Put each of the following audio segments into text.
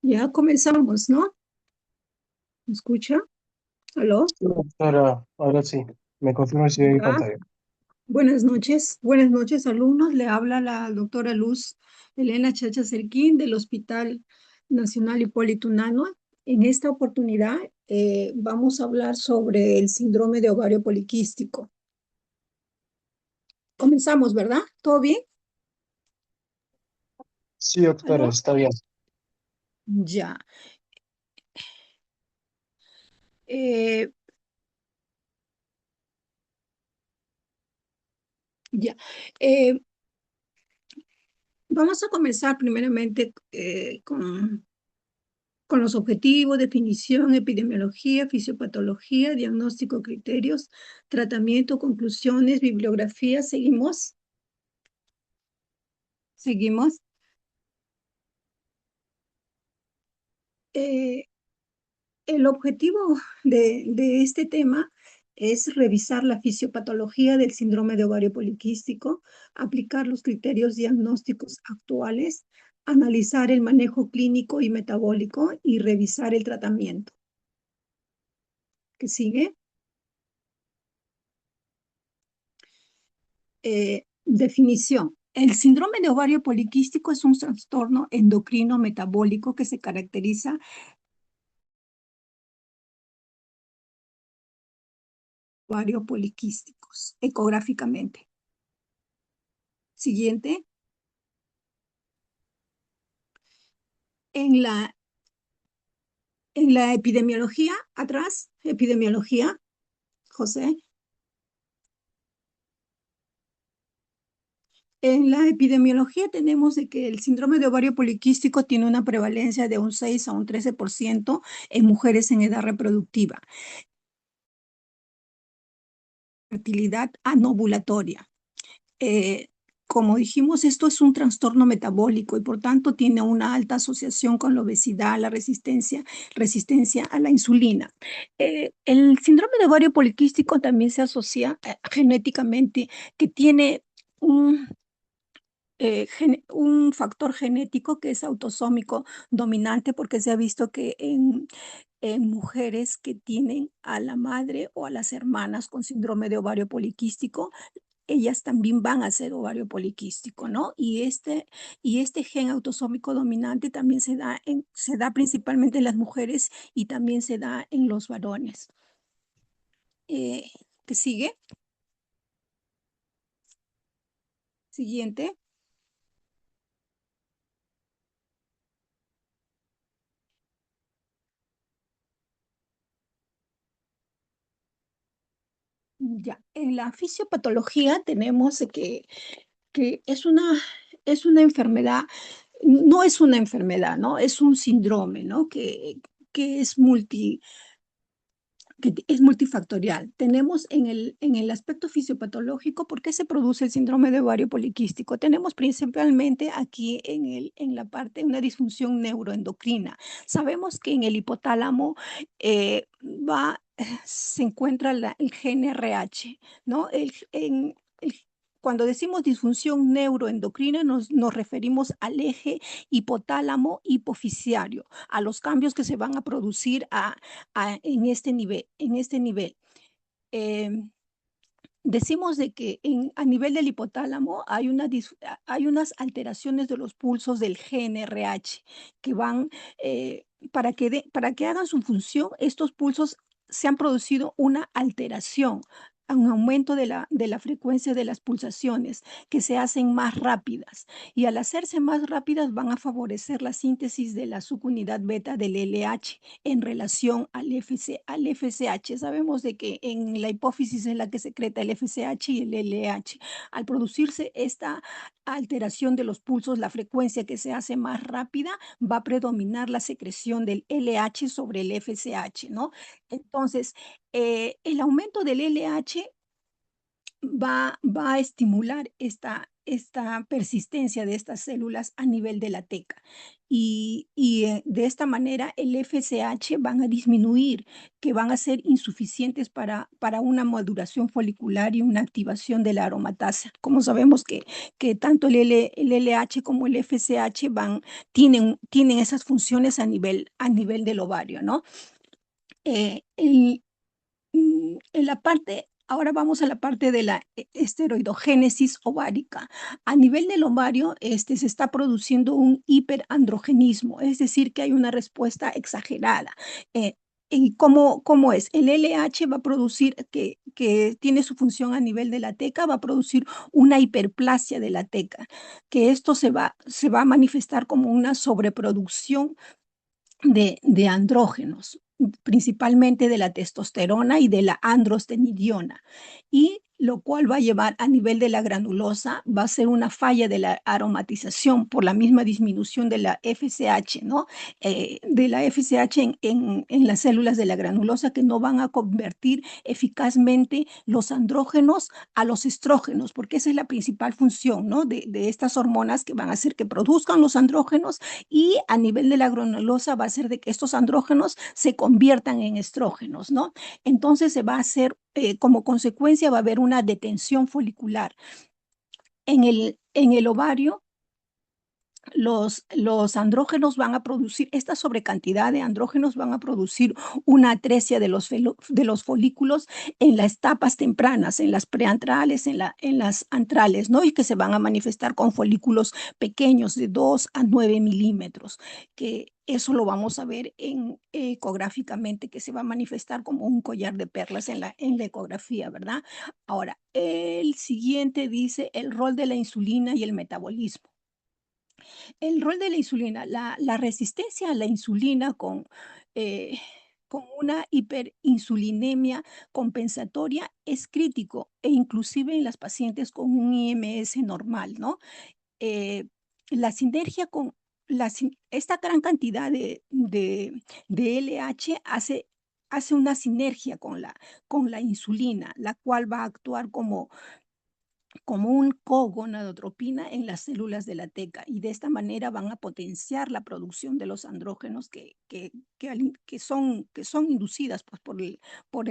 Ya comenzamos, ¿no? ¿Me escucha? ¿Aló? Sí, doctora, ahora sí, me confirma si hay en Ya. pantalla. Buenas noches, alumnos. Le habla la doctora Luz Elena Chacha Cerquín del Hospital Nacional Hipólito Unanue. En esta oportunidad vamos a hablar sobre el síndrome de ovario poliquístico. Comenzamos, ¿verdad? ¿Todo bien? Sí, doctora, ¿Aló? está bien. Ya. Eh, ya. Eh, Vamos a comenzar primeramente con los objetivos, definición, epidemiología, fisiopatología, diagnóstico, criterios, tratamiento, conclusiones, bibliografía. Seguimos, seguimos. Eh, el objetivo de este tema es revisar la fisiopatología del síndrome de ovario poliquístico, aplicar los criterios diagnósticos actuales, analizar el manejo clínico y metabólico y revisar el tratamiento. ¿Qué sigue? Definición. El síndrome de ovario poliquístico es un trastorno endocrino metabólico que se caracteriza por ovarios poliquísticos ecográficamente. Siguiente. En la, en la epidemiología, atrás, epidemiología, José. En la epidemiología tenemos de que el síndrome de ovario poliquístico tiene una prevalencia de un 6 a un 13% en mujeres en edad reproductiva. Fertilidad anovulatoria. Eh, Como dijimos, esto es un trastorno metabólico y por tanto tiene una alta asociación con la obesidad, la resistencia a la insulina. El síndrome de ovario poliquístico también se asocia genéticamente, que tiene un, un factor genético que es autosómico dominante, porque se ha visto que en mujeres que tienen a la madre o a las hermanas con síndrome de ovario poliquístico, ellas también van a ser ovario poliquístico, ¿no? Y este gen autosómico dominante también se da principalmente en las mujeres y también se da en los varones. Eh, ¿Qué sigue? Siguiente. Ya, en la fisiopatología tenemos que es una enfermedad, no es una enfermedad, ¿no? Es un síndrome, ¿no? Que es multifactorial. Tenemos en el aspecto fisiopatológico, ¿por qué se produce el síndrome de ovario poliquístico? Tenemos principalmente aquí en la parte una disfunción neuroendocrina. Sabemos que en el hipotálamo se encuentra el gen RH, ¿no? Cuando decimos disfunción neuroendocrina, nos referimos al eje hipotálamo hipofisiario, a los cambios que se van a producir en este nivel. Eh, Decimos de que a nivel del hipotálamo hay unas alteraciones de los pulsos del GNRH que van, para que hagan su función, estos pulsos se han producido una alteración, un aumento de la frecuencia de las pulsaciones que se hacen más rápidas, y al hacerse más rápidas van a favorecer la síntesis de la subunidad beta del LH en relación al FSH. Sabemos de que en la hipófisis es la que secreta el FSH y el LH. Al producirse esta alteración de los pulsos, la frecuencia que se hace más rápida, va a predominar la secreción del LH sobre el FSH, ¿no? Entonces, el aumento del LH va a estimular esta persistencia de estas células a nivel de la teca. De esta manera el FSH van a disminuir, que van a ser insuficientes para una maduración folicular y una activación de la aromatasa. Como sabemos que tanto el LH como el FSH tienen esas funciones a nivel del ovario, ¿no? Eh, el- en la parte, ahora vamos a la parte de la esteroidogénesis ovárica. A nivel del ovario, se está produciendo un hiperandrogenismo, es decir, que hay una respuesta exagerada. ¿Y cómo es? El LH va a producir, que tiene su función a nivel de la teca, va a producir una hiperplasia de la teca, que esto se va a manifestar como una sobreproducción de andrógenos, principalmente de la testosterona y de la androstenediona, y lo cual va a llevar a nivel de la granulosa, va a ser una falla de la aromatización por la misma disminución de la FSH, ¿no? De la FSH en las células de la granulosa, que no van a convertir eficazmente los andrógenos a los estrógenos, porque esa es la principal función, ¿no? De estas hormonas, que van a hacer que produzcan los andrógenos, y a nivel de la granulosa va a ser de que estos andrógenos se conviertan en estrógenos, ¿no? Entonces se va a hacer, como consecuencia, va a haber una detención folicular. En el ovario, los andrógenos van a producir, esta sobrecantidad de andrógenos van a producir una atresia de los folículos en las etapas tempranas, en las preantrales, en las antrales, ¿no? Y que se van a manifestar con folículos pequeños de 2 a 9 milímetros, que eso lo vamos a ver ecográficamente, que se va a manifestar como un collar de perlas en la ecografía, ¿verdad? Ahora, el siguiente dice el rol de la insulina y el metabolismo. El rol de la insulina, la resistencia a la insulina con una hiperinsulinemia compensatoria es crítico, e inclusive en las pacientes con un IMS normal, ¿no? Eh, la sinergia con esta gran cantidad de LH hace una sinergia con la insulina, la cual va a actuar como un cogonadotropina en las células de la teca, y de esta manera van a potenciar la producción de los andrógenos que son inducidas, pues, por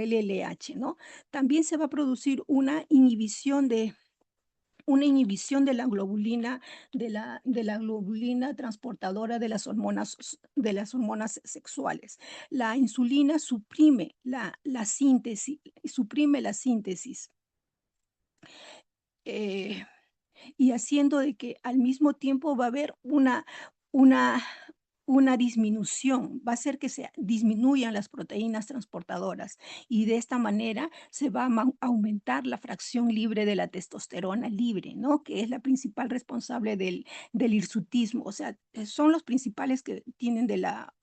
el LH, ¿no? También se va a producir una inhibición de la globulina transportadora de las hormonas sexuales. La insulina suprime la síntesis, eh, y haciendo de que al mismo tiempo va a haber una, una disminución, va a hacer que se disminuyan las proteínas transportadoras, y de esta manera se va a aumentar la fracción libre de la testosterona libre, ¿no? Que es la principal responsable del hirsutismo. O sea, son los principales que tienen de la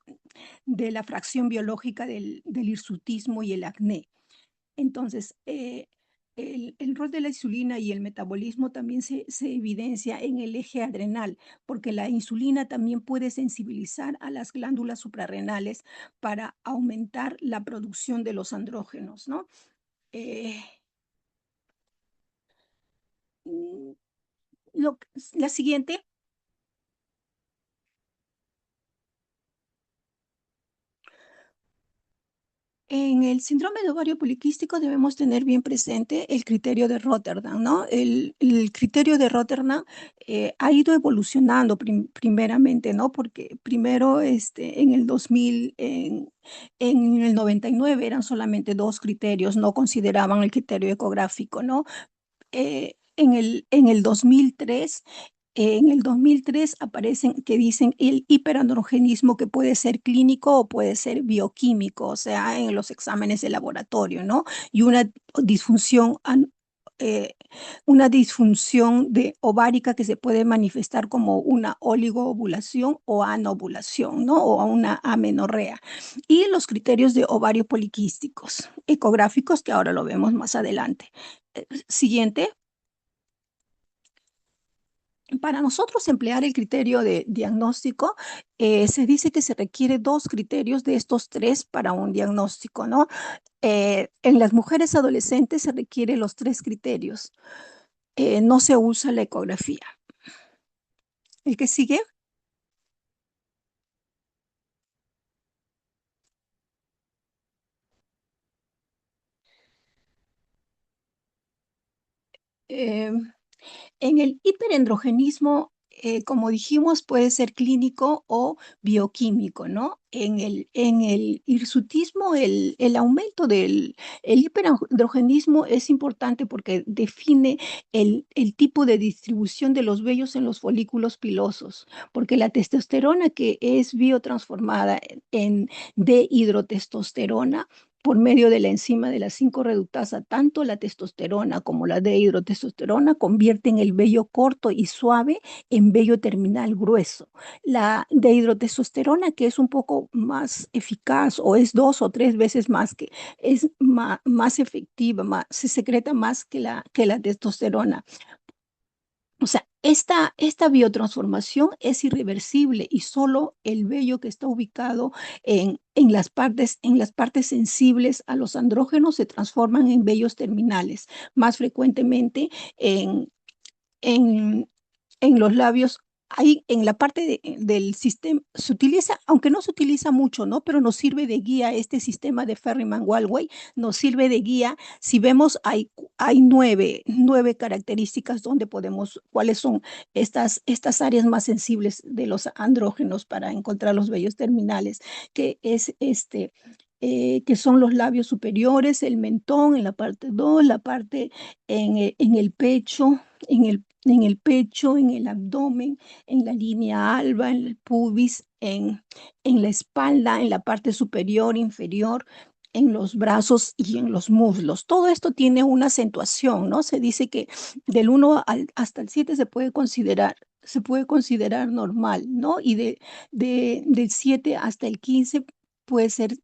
fracción biológica del hirsutismo y el acné. Entonces, el rol de la insulina y el metabolismo también se evidencia en el eje adrenal, porque la insulina también puede sensibilizar a las glándulas suprarrenales para aumentar la producción de los andrógenos, ¿no? Eh, mm, la siguiente. En el síndrome de ovario poliquístico debemos tener bien presente el criterio de Rotterdam, ¿no? El criterio de Rotterdam ha ido evolucionando primeramente, ¿no? Porque primero, en el 2000, en el 99 eran solamente dos criterios, no consideraban el criterio ecográfico, ¿no? En el 2003 aparecen que dicen el hiperandrogenismo, que puede ser clínico o puede ser bioquímico, o sea, en los exámenes de laboratorio, ¿no? Y disfunción an- una disfunción ovárica, que se puede manifestar como una oligoovulación o anovulación, ¿no? O una amenorrea. Y los criterios de ovario poliquísticos, ecográficos, que ahora lo vemos más adelante. Siguiente. Para nosotros emplear el criterio de diagnóstico, se dice que se requiere dos criterios de estos tres para un diagnóstico, ¿no? En las mujeres adolescentes se requieren los tres criterios. no se usa la ecografía. ¿El que sigue? Eh, En el hiperandrogenismo, como dijimos, puede ser clínico o bioquímico, ¿no? En el hirsutismo, el aumento el hiperandrogenismo es importante porque define el tipo de distribución de los vellos en los folículos pilosos, porque la testosterona que es biotransformada en dehidrotestosterona por medio de la enzima de la 5-reductasa, tanto la testosterona como la dehidrotestosterona convierten el vello corto y suave en vello terminal grueso. La dehidrotestosterona, que es un poco más eficaz o es 2 o 3 veces más que, es más efectiva, se secreta más que la testosterona. O sea, esta biotransformación es irreversible y solo el vello que está ubicado en las partes sensibles a los andrógenos se transforman en vellos terminales, más frecuentemente en, en, en los labios. Ahí en la parte del sistema se utiliza, aunque no se utiliza mucho, ¿no? Pero nos sirve de guía este sistema de Ferryman-Walway, nos sirve de guía. Si vemos, hay nueve características donde podemos, cuáles son estas áreas más sensibles de los andrógenos para encontrar los vellos terminales, que es que son los labios superiores, el mentón en la parte 2, la parte en el pecho, en el pecho, en el abdomen, en la línea alba, en el pubis, en la espalda, en la parte superior, inferior, en los brazos y en los muslos. Todo esto tiene una acentuación, ¿no? Se dice que del 1 hasta el 7 se puede considerar normal, ¿no? Y del 7 hasta el 15 puede ser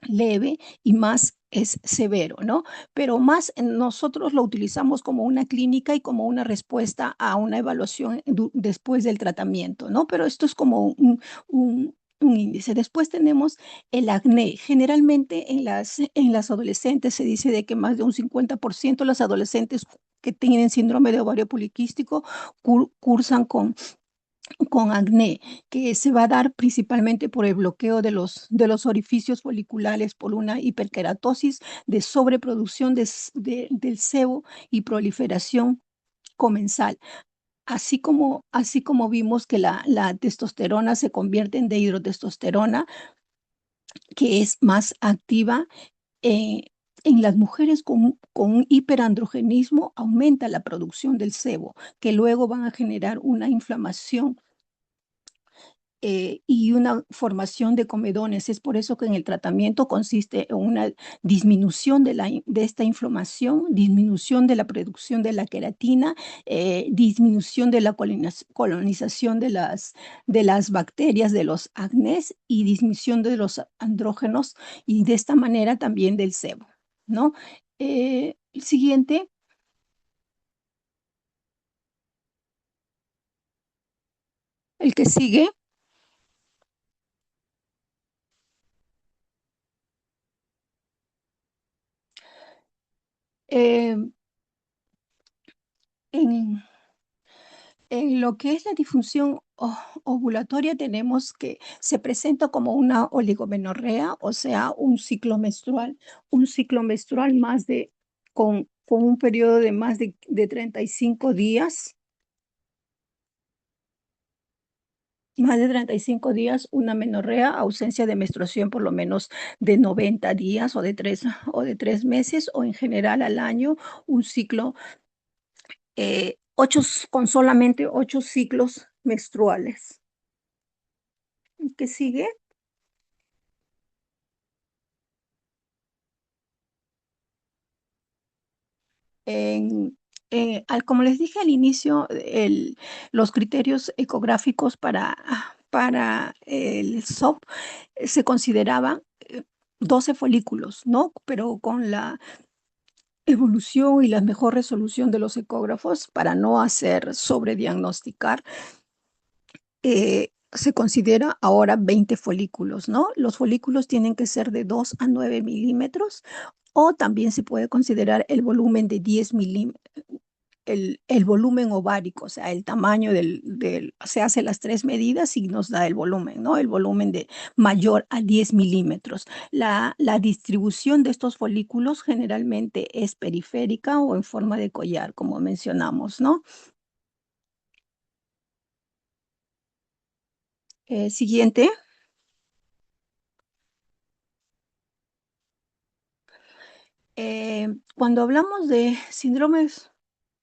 leve y más es severo, ¿no? Pero más nosotros lo utilizamos como una clínica y como una respuesta a una evaluación después del tratamiento, ¿no? Pero esto es como un índice. Después tenemos el acné. Generalmente en las adolescentes se dice de que más de un 50% de las adolescentes que tienen síndrome de ovario poliquístico cursan con acné, que se va a dar principalmente por el bloqueo de los orificios foliculares, por una hiperkeratosis de sobreproducción del sebo y proliferación comensal. Así como vimos que la testosterona se convierte en dehidrotestosterona, que es más activa eh, en las mujeres con un hiperandrogenismo, aumenta la producción del sebo, que luego van a generar una inflamación y una formación de comedones. Es por eso que en el tratamiento consiste en una disminución de esta inflamación, disminución de la producción de la queratina, disminución de la colonización de las bacterias de los acnés y disminución de los andrógenos y de esta manera también del sebo, ¿no? El siguiente, el que sigue. eh, en, En lo que es la disfunción ovulatoria, tenemos que se presenta como una oligomenorrea, o sea, un ciclo menstrual con un periodo de más de 35 días, más de 35 días, una menorrea, ausencia de menstruación por lo menos de 90 días o de tres meses, o en general al año, un ciclo, con solamente 8 ciclos menstruales. ¿Qué sigue? En, como les dije al inicio, los criterios ecográficos para el SOP se consideraban 12 folículos, ¿no? Pero con la evolución y la mejor resolución de los ecógrafos, para no hacer sobrediagnosticar, se considera ahora 20 folículos, ¿no? Los folículos tienen que ser de 2 a 9 milímetros, o también se puede considerar el volumen de 10 milímetros, el volumen ovárico, o sea, el tamaño se hace las tres medidas y nos da el volumen, ¿no? El volumen de mayor a 10 milímetros. La distribución de estos folículos generalmente es periférica o en forma de collar, como mencionamos, ¿no? Siguiente. Cuando hablamos de síndromes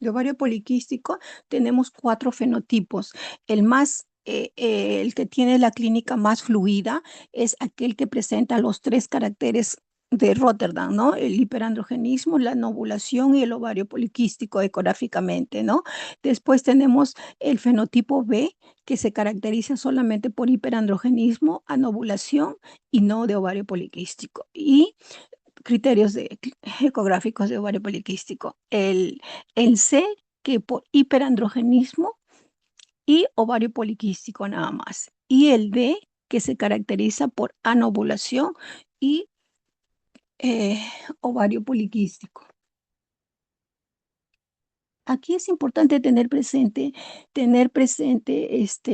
de ovario poliquístico, tenemos cuatro fenotipos. El que tiene la clínica más fluida es aquel que presenta los tres caracteres de Rotterdam, ¿no? El hiperandrogenismo, la anovulación y el ovario poliquístico ecográficamente, ¿no? Después tenemos el fenotipo B, que se caracteriza solamente por hiperandrogenismo, anovulación y no de ovario poliquístico. Y criterios ecográficos de ovario poliquístico. El C, que por hiperandrogenismo y ovario poliquístico nada más. Y el D, que se caracteriza por anovulación y eh, ovario poliquístico. Aquí es importante tener presente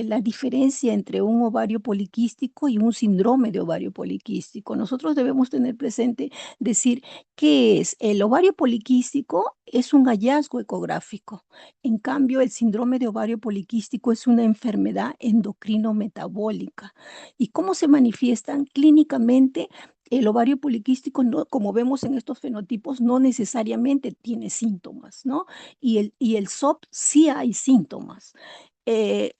la diferencia entre un ovario poliquístico y un síndrome de ovario poliquístico. Nosotros debemos tener presente decir qué es. El ovario poliquístico es un hallazgo ecográfico. En cambio, el síndrome de ovario poliquístico es una enfermedad endocrino-metabólica. ¿Y cómo se manifiestan clínicamente? El ovario poliquístico, no, como vemos en estos fenotipos, no necesariamente tiene síntomas, ¿no? Y el SOP sí hay síntomas.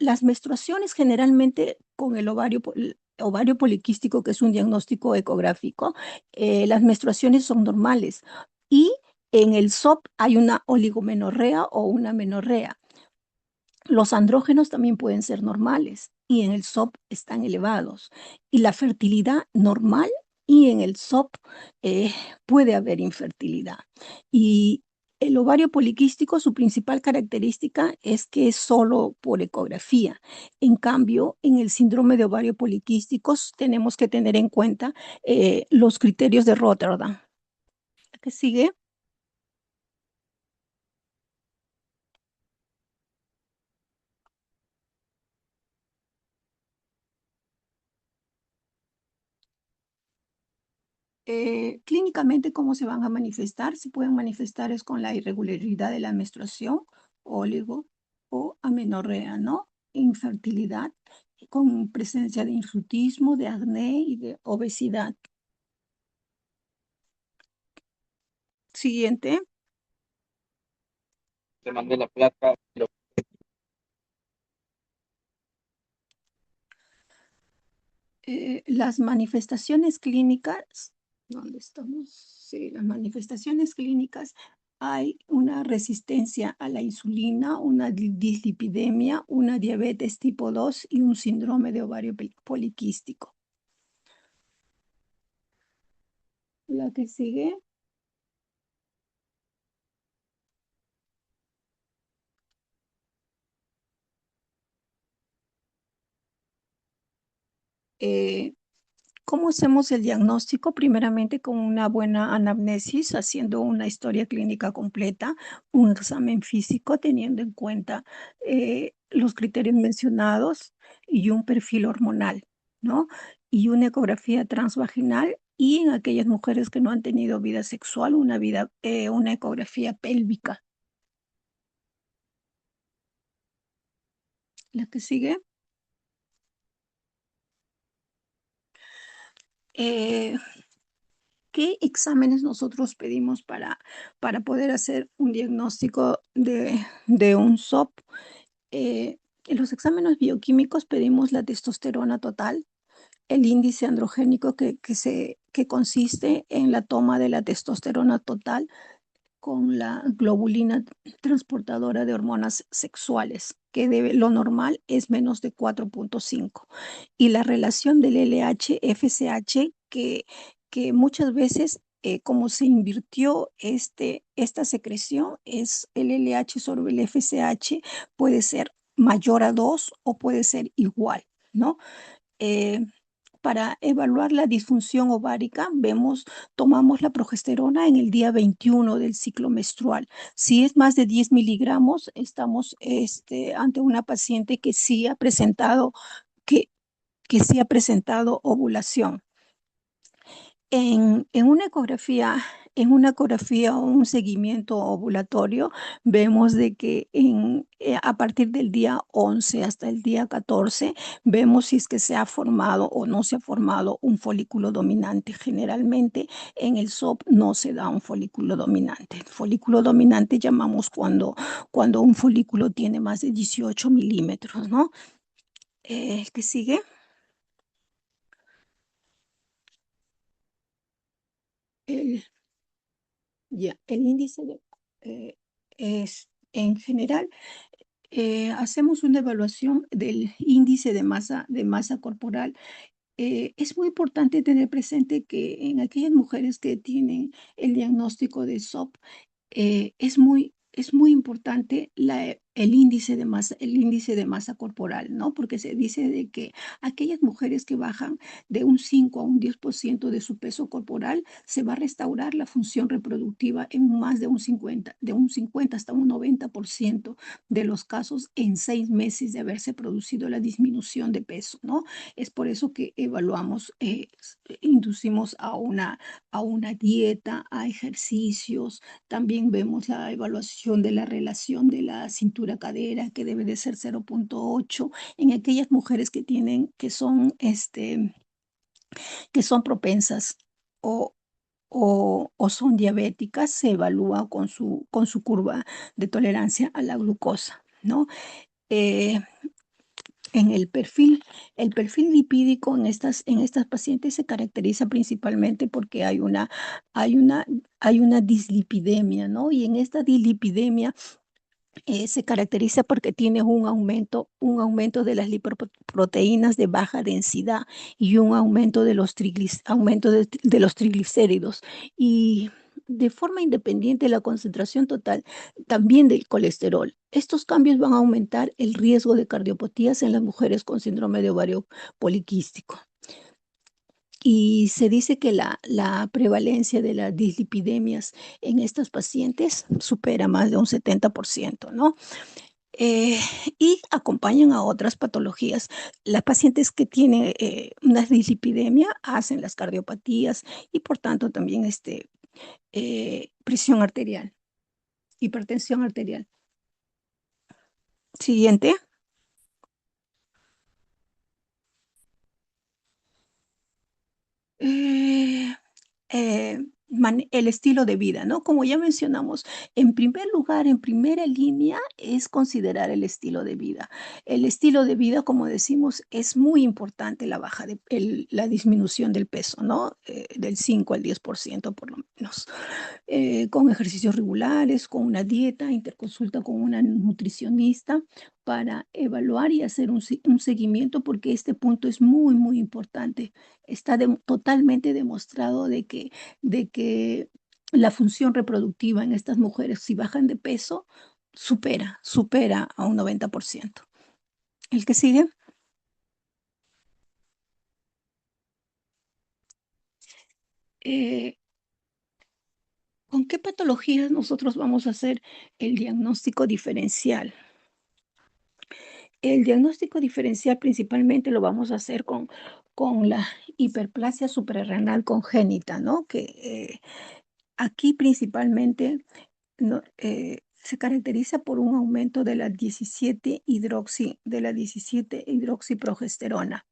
Las menstruaciones generalmente con el ovario poliquístico, que es un diagnóstico ecográfico, las menstruaciones son normales y en el SOP hay una oligomenorrea o una menorrea. Los andrógenos también pueden ser normales y en el SOP están elevados. Y la fertilidad normal y en el SOP puede haber infertilidad. Y el ovario poliquístico, su principal característica es que es solo por ecografía. En cambio, en el síndrome de ovario poliquístico tenemos que tener en cuenta los criterios de Rotterdam. ¿Qué sigue? Clínicamente, ¿cómo se van a manifestar? Se pueden manifestar es con la irregularidad de la menstruación, óligo o amenorrea, ¿no? Infertilidad, con presencia de hirsutismo, de acné y de obesidad. Siguiente. Te mandé la placa. Las manifestaciones clínicas, ¿dónde estamos? Sí, las manifestaciones clínicas, hay una resistencia a la insulina, una dislipidemia, una diabetes tipo 2 y un síndrome de ovario poliquístico. La que sigue. Eh, ¿Cómo hacemos el diagnóstico? Primeramente con una buena anamnesis, haciendo una historia clínica completa, un examen físico teniendo en cuenta los criterios mencionados y un perfil hormonal, ¿no? Y una ecografía transvaginal y en aquellas mujeres que no han tenido vida sexual, una ecografía pélvica. La que sigue. Eh, ¿Qué exámenes nosotros pedimos para poder hacer un diagnóstico de un SOP? En los exámenes bioquímicos pedimos la testosterona total, el índice androgénico que consiste en la toma de la testosterona total con la globulina transportadora de hormonas sexuales, lo normal es menos de 4,5. Y la relación del LH-FSH, que muchas veces, como se invirtió esta secreción, es el LH sobre el FSH, puede ser mayor a 2 o puede ser igual, ¿no? Eh, para evaluar la disfunción ovárica, tomamos la progesterona en el día 21 del ciclo menstrual. Si es más de 10 miligramos, estamos ante una paciente que, que sí ha presentado ovulación. En una ecografía o un seguimiento ovulatorio, vemos de que a partir del día 11 hasta el día 14, vemos si es que se ha formado o no se ha formado un folículo dominante. Generalmente en el SOP no se da un folículo dominante. El folículo dominante llamamos cuando un folículo tiene más de 18 milímetros, ¿no? ¿Qué sigue? El, el índice eh, es, en general, hacemos una evaluación del índice de masa corporal. Es muy importante tener presente que en aquellas mujeres que tienen el diagnóstico de SOP, es muy importante el índice de masa corporal, ¿no? Porque se dice de que aquellas mujeres que bajan de un 5 a un 10% de su peso corporal, se va a restaurar la función reproductiva en más de un 50 hasta un 90% de los casos en 6 meses de haberse producido la disminución de peso, ¿no? Es por eso que inducimos a una dieta, a ejercicios. También vemos la evaluación de la relación de la cintura-cadera, que debe de ser 0,8 en aquellas mujeres que son propensas o, o son diabéticas. Se evalúa con su curva de tolerancia a la glucosa, ¿no? Eh, en el perfil lipídico en estas pacientes se caracteriza principalmente porque hay una, hay una dislipidemia, ¿no? Y en esta dislipidemia se caracteriza porque tiene un aumento de las lipoproteínas de baja densidad y un aumento de los triglicéridos. Y de forma independiente la concentración total también del colesterol. Estos cambios van a aumentar el riesgo de cardiopatías en las mujeres con síndrome de ovario poliquístico. Y se dice que la prevalencia de las dislipidemias en estas pacientes supera más de un 70%, ¿no? Eh, y acompañan a otras patologías. Las pacientes que tienen una dislipidemia hacen las cardiopatías y por tanto también presión arterial, hipertensión arterial. Siguiente. Eh, el estilo de vida, ¿no? Como ya mencionamos, en primer lugar, en primera línea, es considerar el estilo de vida. El estilo de vida, como decimos, es muy importante la disminución del peso, ¿no? Del 5 al 10% por lo menos. Con ejercicios regulares, con una dieta, interconsulta con una nutricionista para evaluar y hacer un seguimiento, porque este punto es muy, muy importante. Está totalmente demostrado de que la función reproductiva en estas mujeres, si bajan de peso, supera a un 90%. ¿El que sigue? Eh, ¿Con qué patologías nosotros vamos a hacer el diagnóstico diferencial? El diagnóstico diferencial principalmente lo vamos a hacer con la hiperplasia suprarrenal congénita, ¿no? Que aquí principalmente se caracteriza por un aumento de la 17 hidroxiprogesterona.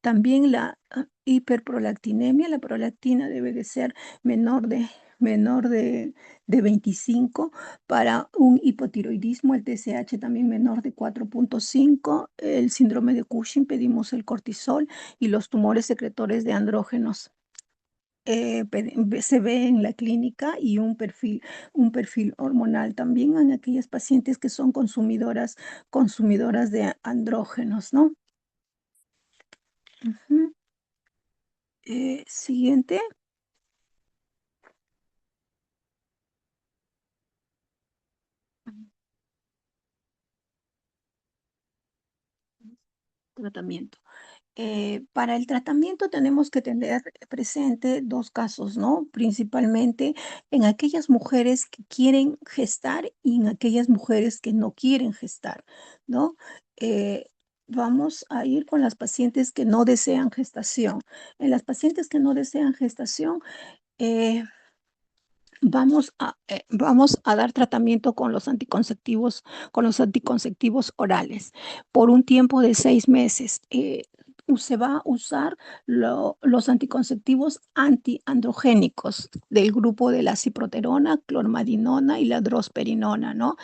También la hiperprolactinemia, la prolactina debe de ser menor de, menor de 25. Para un hipotiroidismo, el TSH también menor de 4,5. El síndrome de Cushing, pedimos el cortisol y los tumores secretores de andrógenos. Se ve en la clínica y un perfil hormonal también en aquellas pacientes que son consumidoras de andrógenos, ¿no? Ujú. Siguiente. tratamiento. Para el tratamiento tenemos que tener presente dos casos, ¿no? Principalmente en aquellas mujeres que quieren gestar y en aquellas mujeres que no quieren gestar, ¿no? Eh, Vamos a ir con las pacientes que no desean gestación. En las pacientes que no desean gestación, eh, vamos a dar tratamiento con los anticonceptivos orales por un tiempo de 6 meses. Se va a usar los anticonceptivos antiandrogénicos del grupo de la ciproterona, clormadinona y la drosperinona, ¿no?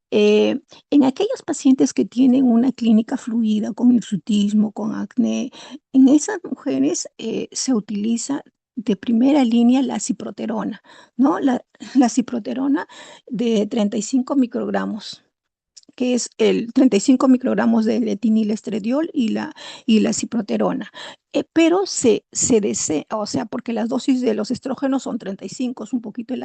Eh, en aquellos pacientes que tienen una clínica fluida con hirsutismo, con acné, en esas mujeres se utiliza de primera línea la ciproterona, ¿no? La ciproterona de 35 microgramos, que es el 35 microgramos de etinilestradiol y la ciproterona. Pero se desea, o sea, porque las dosis de los estrógenos son 35, es un poquito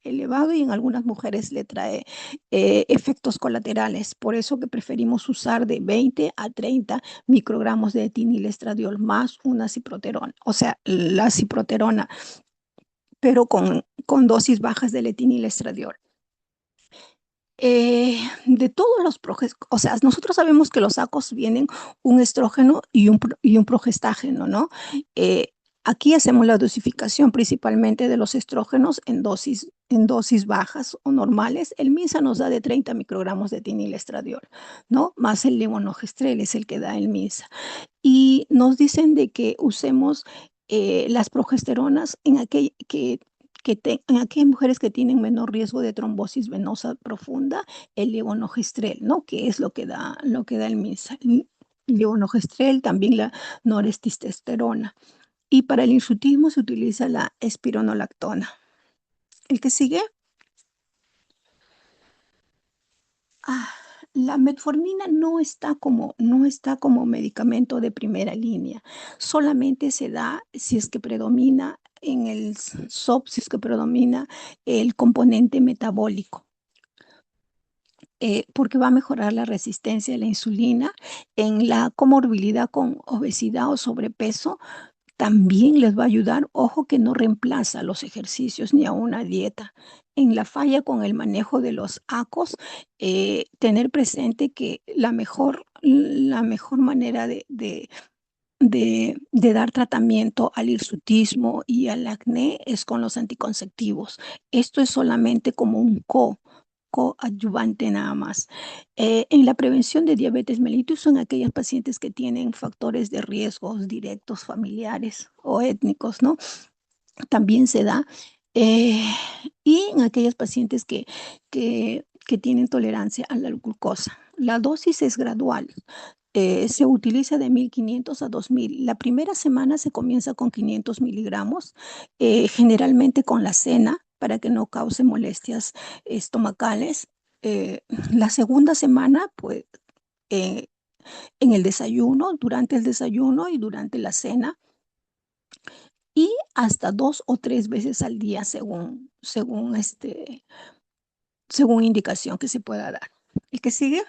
elevado y en algunas mujeres le trae efectos colaterales. Por eso que preferimos usar de 20 a 30 microgramos de etinilestradiol más una ciproterona, o sea, la ciproterona, pero con dosis bajas de etinilestradiol. De todos los o sea, nosotros sabemos que los sacos vienen un estrógeno y un progestágeno, ¿no? Eh, Aquí hacemos la dosificación principalmente de los estrógenos en dosis bajas o normales. El MISA nos da de 30 microgramos de etinilestradiol, ¿no? Más el levonorgestrel es el que da el MISA. Y nos dicen de que usemos las progesteronas en aquellas mujeres que tienen menor riesgo de trombosis venosa profunda, el levonorgestrel, ¿no? Que es lo que da el MISA. El levonorgestrel, también la norestestosterona. Y para el hirsutismo se utiliza la espironolactona. ¿El que sigue? Ah, la metformina no está como medicamento de primera línea, solamente se da si es que predomina en el SOP, si es que predomina el componente metabólico, porque va a mejorar la resistencia a la insulina. En la comorbilidad con obesidad o sobrepeso también les va a ayudar. Ojo que no reemplaza los ejercicios ni a una dieta. En la falla con el manejo de los ACOS, tener presente que la mejor manera de dar tratamiento al hirsutismo y al acné es con los anticonceptivos. Esto es solamente como un coadyuvante nada más. En la prevención de diabetes mellitus son aquellas pacientes que tienen factores de riesgos directos familiares o étnicos, ¿no? También se da. eh, y en aquellas pacientes que tienen tolerancia a la glucosa. La dosis es gradual. Se utiliza de 1500 a 2000. La primera semana se comienza con 500 miligramos, generalmente con la cena para que no cause molestias estomacales. Eh, la segunda semana, pues, eh, en el desayuno, durante el desayuno y durante la cena, y hasta 2 o 3 veces al día según indicación que se pueda dar. ¿El que sigue?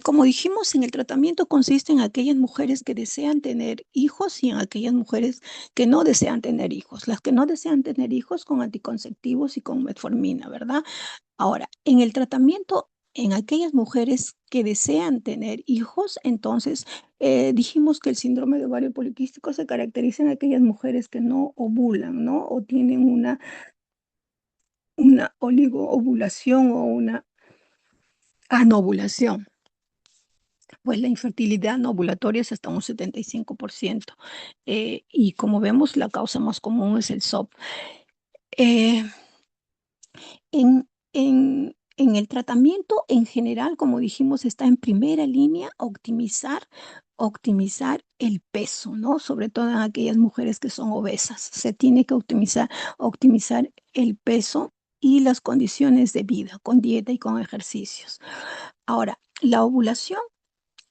Como dijimos, en el tratamiento consiste en aquellas mujeres que desean tener hijos y en aquellas mujeres que no desean tener hijos. Las que no desean tener hijos con anticonceptivos y con metformina, ¿verdad? Ahora, en el tratamiento, en aquellas mujeres que desean tener hijos, entonces dijimos que el síndrome de ovario poliquístico se caracteriza en aquellas mujeres que no ovulan, ¿no? O tienen una oligoovulación o una anovulación. Pues la infertilidad no ovulatoria es hasta un 75%. Y como vemos, la causa más común es el SOP. Eh, en el tratamiento en general, como dijimos, está en primera línea optimizar el peso, ¿no? Sobre todo en aquellas mujeres que son obesas. Se tiene que optimizar el peso y las condiciones de vida con dieta y con ejercicios. Ahora, la ovulación,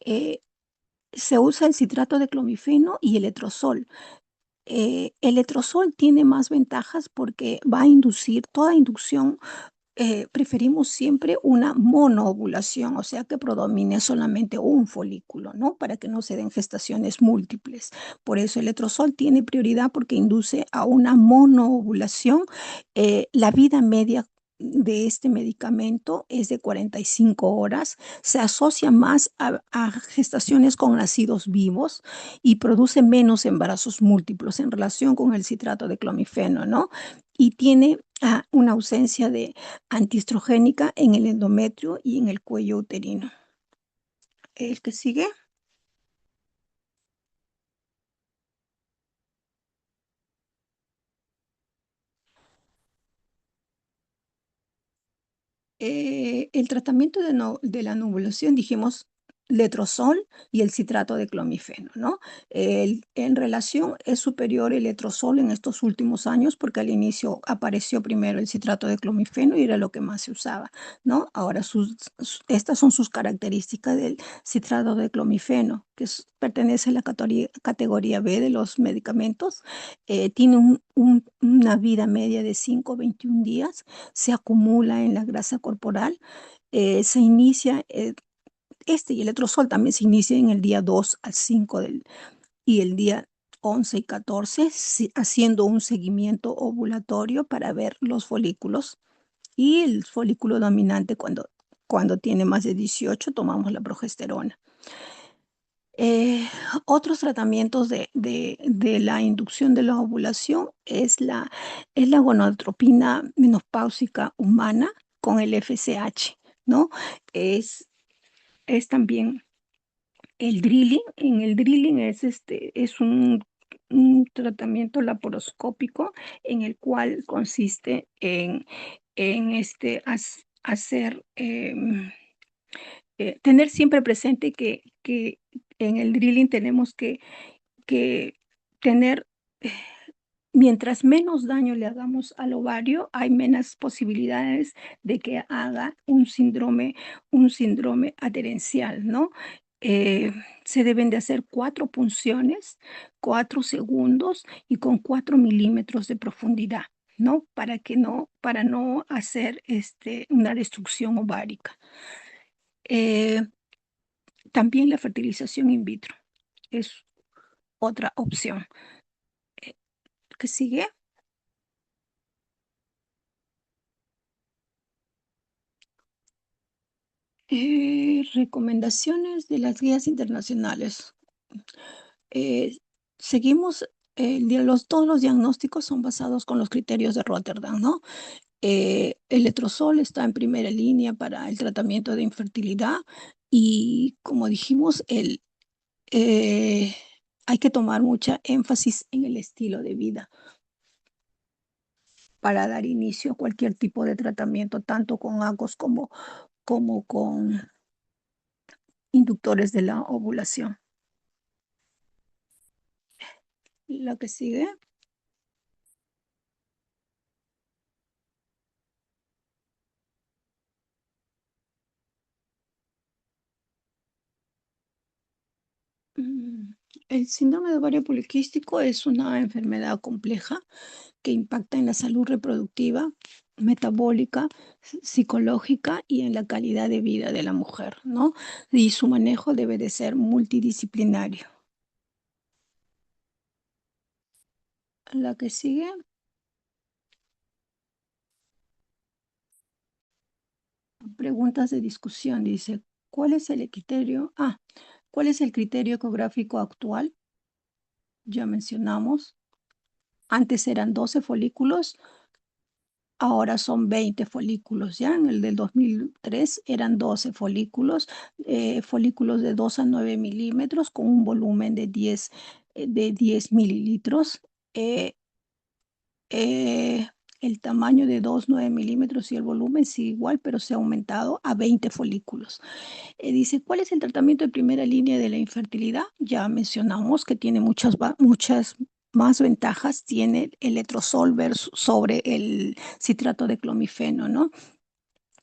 eh, se usa el citrato de clomifeno y el letrozol. El letrozol tiene más ventajas porque va a inducir, toda inducción preferimos siempre una monoovulación, o sea que predomine solamente un folículo, ¿no? Para que no se den gestaciones múltiples. Por eso el letrozol tiene prioridad porque induce a una monoovulación. La vida media de este medicamento es de 45 horas, se asocia más a gestaciones con nacidos vivos y produce menos embarazos múltiples en relación con el citrato de clomifeno, ¿no? Y tiene una ausencia de antiestrogénica en el endometrio y en el cuello uterino. El que sigue. El tratamiento de la nubulación, dijimos letrozol y el citrato de clomifeno, ¿no? En relación es superior el letrozol en estos últimos años porque al inicio apareció primero el citrato de clomifeno y era lo que más se usaba, ¿no? Ahora estas son sus características del citrato de clomifeno, que pertenece a la categoría B de los medicamentos. Tiene una vida media de 5 a 21 días, se acumula en la grasa corporal, se inicia, y el letrozol también se inicia en el día 2 al 5 y el día 11 y 14, haciendo un seguimiento ovulatorio para ver los folículos y el folículo dominante cuando tiene más de 18 tomamos la progesterona. Eh, Otros tratamientos de la inducción de la ovulación es la gonadotropina menopáusica humana con el FSH, ¿no? Es, es también el drilling. En el drilling es un tratamiento laparoscópico en el cual consiste en hacer tener siempre presente que en el drilling tenemos que tener, eh, mientras menos daño le hagamos al ovario, hay menos posibilidades de que haga un síndrome adherencial, ¿no? Eh, Se deben de hacer 4 punciones, 4 segundos y con 4 milímetros de profundidad, ¿no? Para no hacer una destrucción ovárica. Eh, También la fertilización in vitro es otra opción. Eh, ¿Qué sigue? Recomendaciones de las guías internacionales. Eh, Seguimos, todos los diagnósticos son basados con los criterios de Rotterdam, ¿no? El letrozol está en primera línea para el tratamiento de infertilidad y como dijimos, eh, hay que tomar mucha énfasis en el estilo de vida para dar inicio a cualquier tipo de tratamiento, tanto con ACOS como con inductores de la ovulación. La que sigue. mm, El síndrome de ovario poliquístico es una enfermedad compleja que impacta en la salud reproductiva, metabólica, psicológica y en la calidad de vida de la mujer, ¿no? Y su manejo debe de ser multidisciplinario. La que sigue. Preguntas de discusión, dice, ¿cuál es el criterio? ¿Cuál es el criterio ecográfico actual? Ya mencionamos. Antes eran 12 folículos, ahora son 20 folículos. Ya en el del 2003 eran 12 folículos, folículos de 2 a 9 milímetros con un volumen de 10 mililitros. Eh, eh, el tamaño de 2 9 milímetros y el volumen sigue igual, pero se ha aumentado a 20 folículos. Dice, ¿cuál es el tratamiento de primera línea de la infertilidad? Ya mencionamos que tiene muchas más ventajas, tiene el letrozol sobre el citrato de clomifeno, ¿no?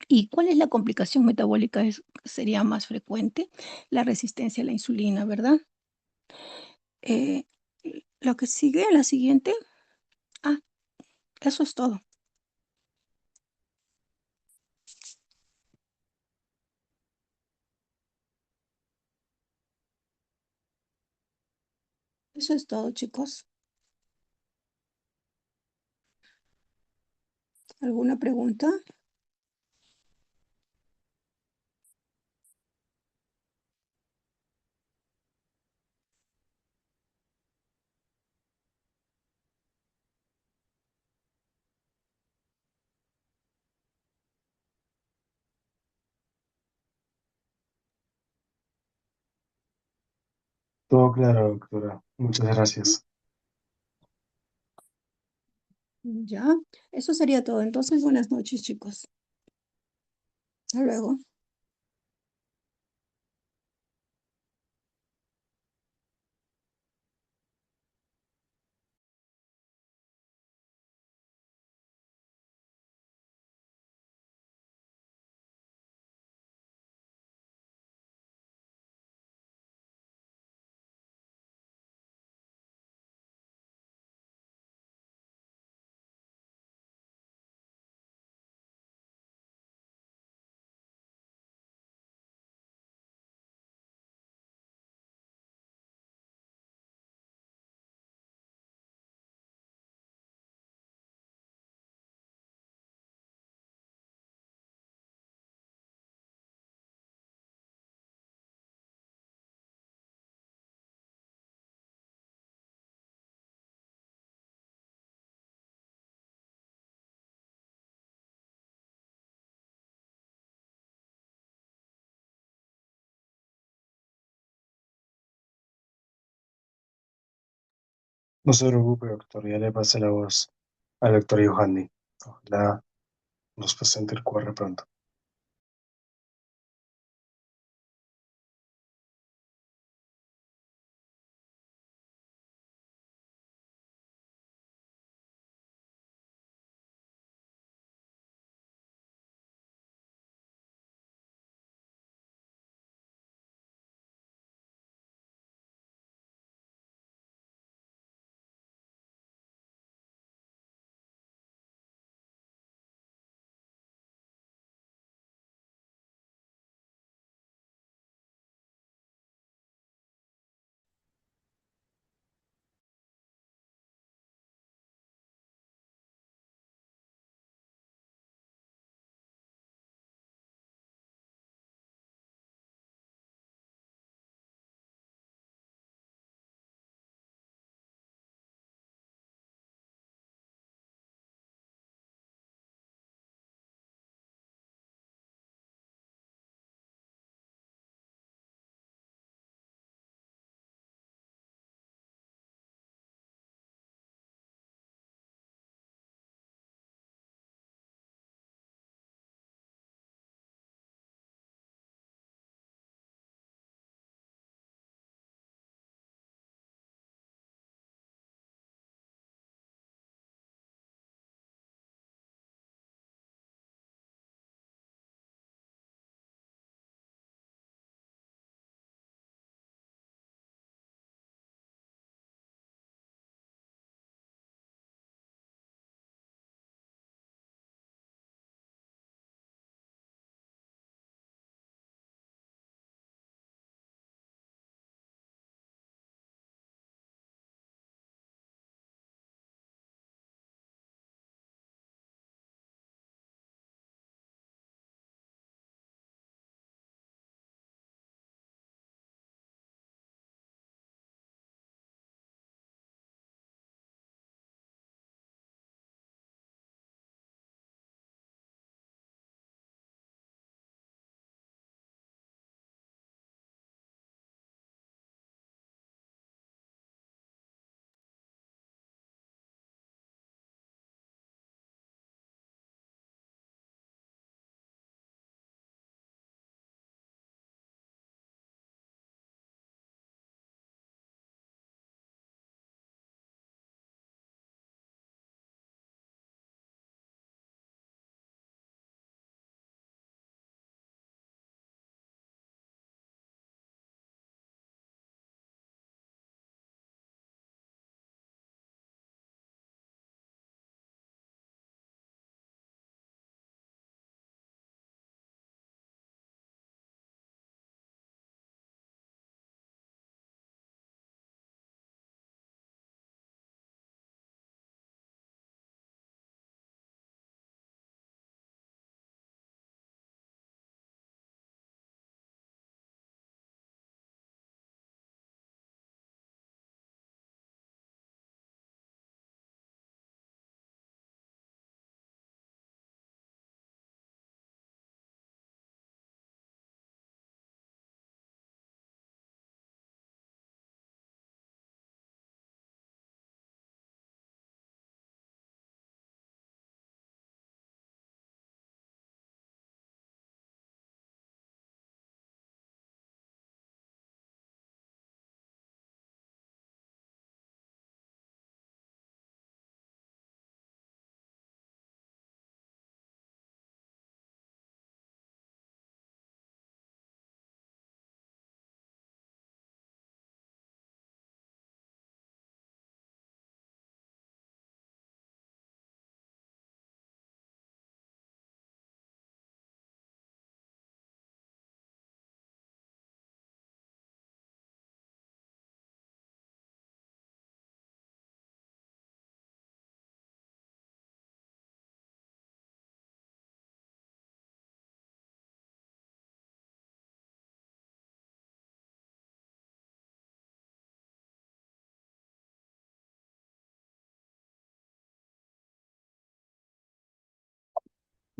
¿Y cuál es la complicación metabólica? Sería más frecuente la resistencia a la insulina, ¿verdad? Eh, lo que sigue, la siguiente. Ah, eso es todo. Eso es todo, chicos. ¿Alguna pregunta? Todo claro, doctora. Muchas gracias. Ya, eso sería todo. Entonces, buenas noches, chicos. Hasta luego. No se preocupe, doctor. Ya le pasé la voz al doctor Johanny. Ojalá nos presente el QR pronto.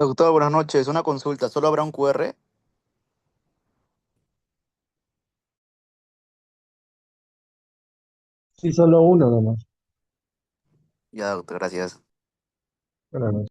Doctor, buenas noches. Una consulta. ¿Solo habrá un QR? Sí, solo uno nomás. Ya, doctor, gracias. Buenas noches.